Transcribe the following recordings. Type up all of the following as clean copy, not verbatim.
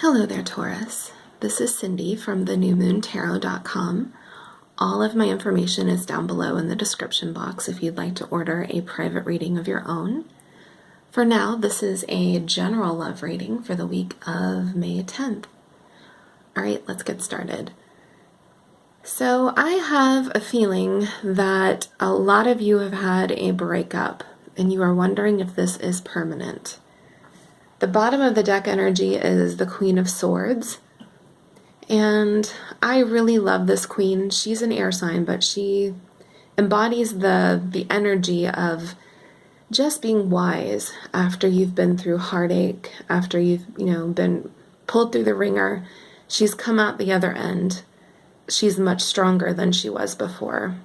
Hello there, Taurus. This is Cindy from thenewmoontarot.com. All of my information is down below in the description box if you'd like to order a private reading of your own. For now, this is a general love reading for the week of May 10th. All right, let's get started. So I have a feeling that a lot of you have had a breakup and you are wondering if this is permanent. The bottom of the deck energy is the Queen of Swords, and I really love this queen. She's an air sign, but she embodies the energy of just being wise after you've been through heartache, after you've been pulled through the ringer. She's come out the other end. She's much stronger than she was before.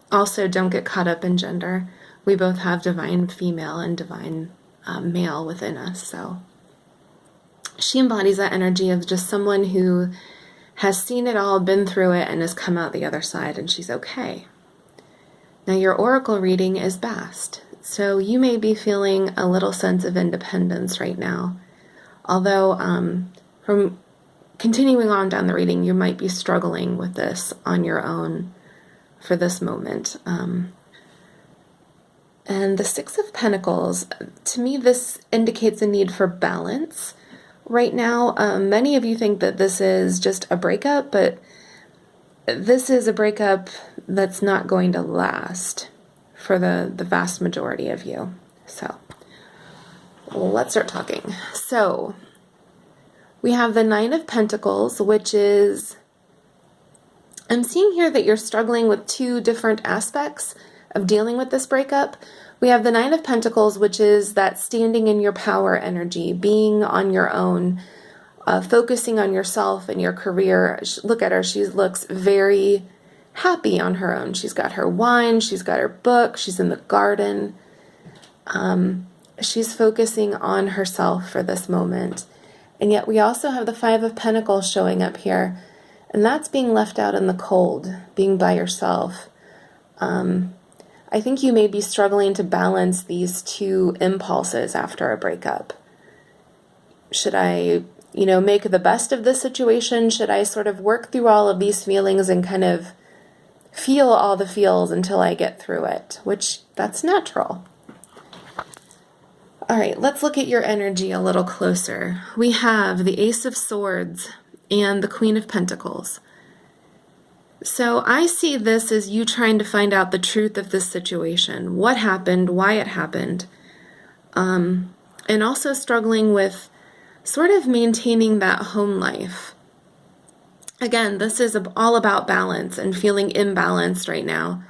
Also, don't get caught up in gender. We both have divine female and divine male within us. So she embodies that energy of just someone who has seen it all, been through it, and has come out the other side, and she's okay. Now your oracle reading is Bast, so you may be feeling a little sense of independence right now. Although from continuing on down the reading, you might be struggling with this on your own for this moment. And the Six of Pentacles, to me, this indicates a need for balance. Right now, many of you think that this is just a breakup, but this is a breakup that's not going to last for the vast majority of you. So let's start talking. So we have the Nine of Pentacles, which is, I'm seeing here that you're struggling with two different aspects of dealing with this breakup. We have the Nine of Pentacles, which is that standing in your power energy, being on your own, focusing on yourself and your career. Look at her. She looks very happy on her own. She's got her wine. She's got her book. She's in the garden. She's focusing on herself for this moment. And yet we also have the Five of Pentacles showing up here. And that's being left out in the cold, being by yourself. I think you may be struggling to balance these two impulses after a breakup. Should I, make the best of this situation? Should I sort of work through all of these feelings and kind of feel all the feels until I get through it? Which, that's natural. All right, let's look at your energy a little closer. We have the Ace of Swords and the Queen of Pentacles. So I see this as you trying to find out the truth of this situation, what happened, why it happened, and also struggling with sort of maintaining that home life. Again, this is all about balance and feeling imbalanced right now.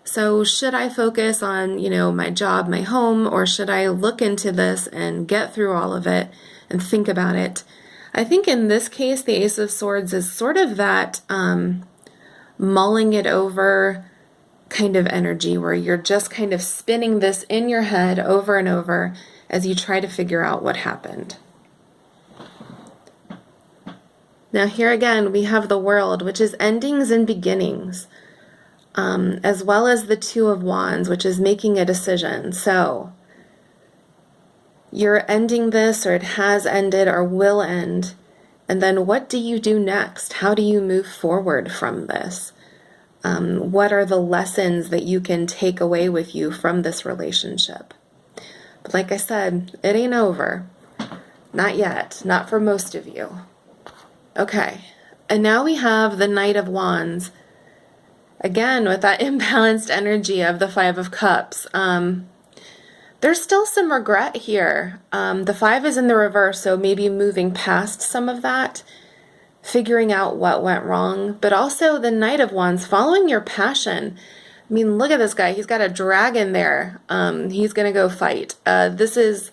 So should I focus on, my job, my home, or should I look into this and get through all of it and think about it? I think in this case, the Ace of Swords is sort of that mulling it over kind of energy where you're just kind of spinning this in your head over and over as you try to figure out what happened. Now here again, we have the World, which is endings and beginnings, as well as the Two of Wands, which is making a decision. So you're ending this, or it has ended or will end. And then what do you do next? How do you move forward from this? What are the lessons that you can take away with you from this relationship? But like I said, it ain't over. Not yet. Not for most of you. Okay. And now we have the Knight of Wands. Again, with that imbalanced energy of the Five of Cups. There's still some regret here. The Five is in the reverse, so maybe moving past some of that, figuring out what went wrong, but also the Knight of Wands, following your passion. I mean, look at this guy. He's got a dragon there. He's going to go fight. This is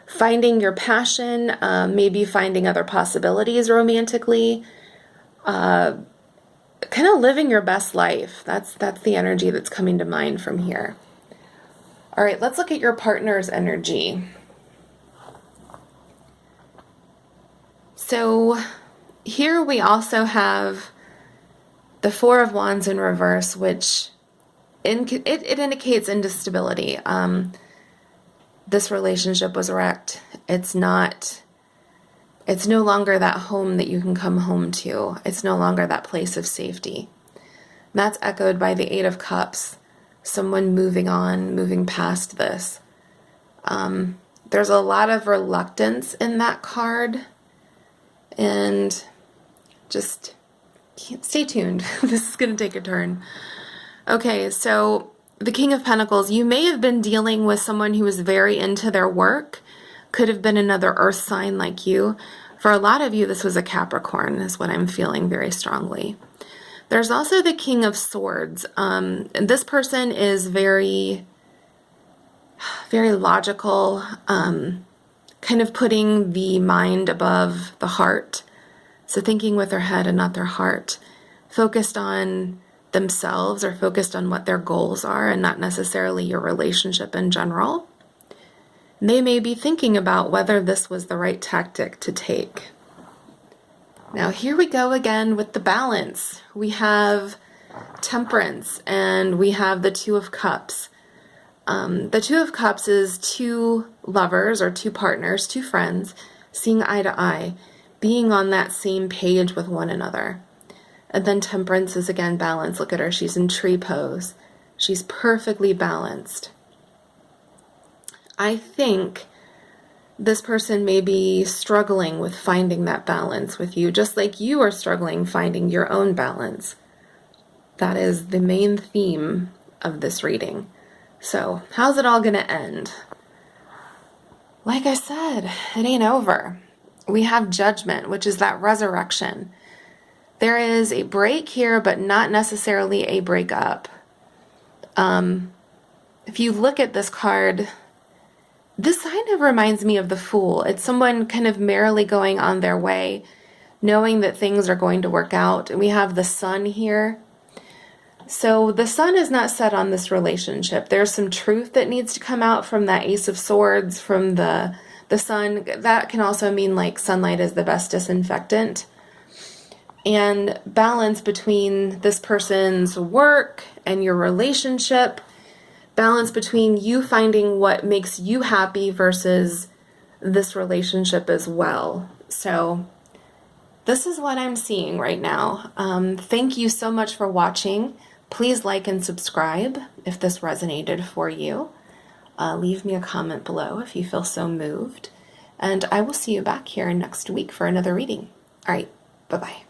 finding your passion, maybe finding other possibilities romantically, kind of living your best life. That's the energy that's coming to mind from here. All right, let's look at your partner's energy. So here we also have the Four of Wands in reverse, which it indicates instability. This relationship was wrecked. It's not It's no longer that home that you can come home to. It's no longer that place of safety. That's echoed by the Eight of Cups, someone moving on, moving past this. There's a lot of reluctance in that card, and just stay tuned. This is going to take a turn. Okay, so the King of Pentacles, you may have been dealing with someone who was very into their work, could have been another earth sign like you. For a lot of you, this was a Capricorn, is what I'm feeling very strongly. There's also the King of Swords. This person is very, very logical, kind of putting the mind above the heart. So thinking with their head and not their heart, focused on themselves or focused on what their goals are and not necessarily your relationship in general. They may be thinking about whether this was the right tactic to take. Now here we go again with the balance. We have Temperance and we have the Two of Cups. The Two of Cups is two lovers or two partners, two friends, seeing eye to eye, being on that same page with one another. And then Temperance is again balance. Look at her. She's in tree pose. She's perfectly balanced. I think this person may be struggling with finding that balance with you, just like you are struggling finding your own balance. That is the main theme of this reading. So, how's it all going to end? Like I said, it ain't over. We have Judgment, which is that resurrection. There is a break here, but not necessarily a breakup. If you look at this card, this kind of reminds me of the Fool. It's someone kind of merrily going on their way, knowing that things are going to work out. And we have the Sun here. So the sun is not set on this relationship. There's some truth that needs to come out from that Ace of Swords, from the sun. That can also mean like sunlight is the best disinfectant. And balance between this person's work and your relationship. Balance between you finding what makes you happy versus this relationship as well. So this is what I'm seeing right now. Thank you so much for watching. Please like and subscribe if this resonated for you. Leave me a comment below if you feel so moved. And I will see you back here next week for another reading. All right, bye-bye.